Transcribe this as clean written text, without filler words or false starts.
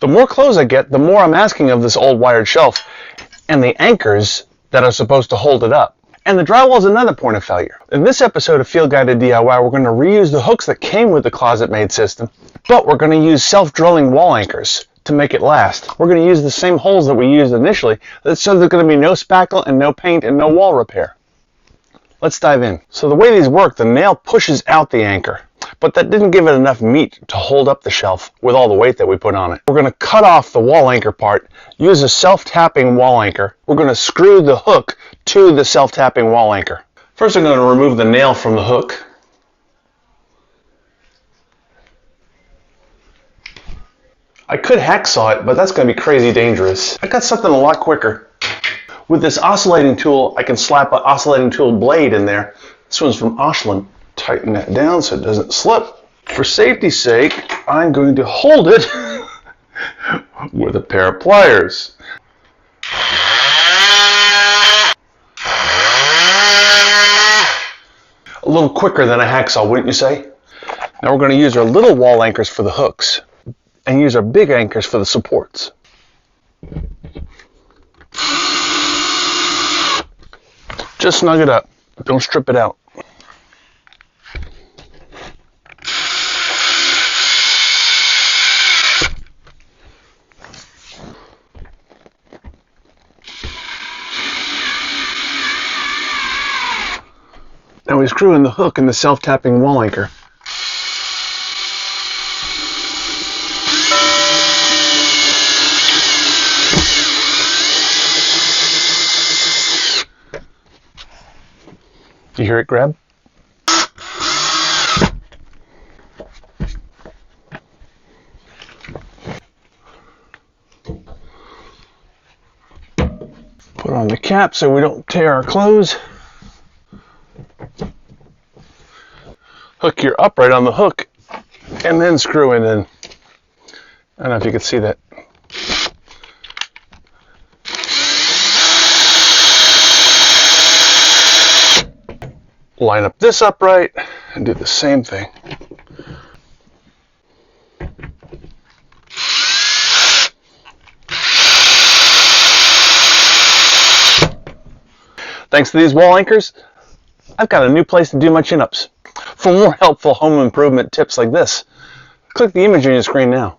The more clothes I get, the more I'm asking of this old wired shelf and the anchors that are supposed to hold it up. And the drywall is another point of failure. In this episode of Field Guided DIY, we're going to reuse the hooks that came with the Closet Made system, but we're going to use self-drilling wall anchors to make it last. We're going to use the same holes that we used initially, so there's going to be no spackle and no paint and no wall repair. Let's dive in. So the way these work, the nail pushes out the anchor, but that didn't give it enough meat to hold up the shelf with all the weight that we put on it. We're going to cut off the wall anchor part, use a self-tapping wall anchor. We're going to screw the hook to the self-tapping wall anchor. First I'm going to remove the nail from the hook. I could hacksaw it, but that's going to be crazy dangerous. I got something a lot quicker. With this oscillating tool, I can slap an oscillating tool blade in there. This one's from Ashland. Tighten that down so it doesn't slip. For safety's sake, I'm going to hold it with a pair of pliers. A little quicker than a hacksaw, wouldn't you say? Now we're going to use our little wall anchors for the hooks and use our big anchors for the supports. Just snug it up. Don't strip it out. Now we screw in the hook and the self-tapping wall anchor. You hear it grab? Put on the cap so we don't tear our clothes. Hook your upright on the hook and then screw it in. I don't know if you can see that. Line up this upright and do the same thing. Thanks to these wall anchors, I've got a new place to do my chin-ups. For more helpful home improvement tips like this, click the image on your screen now.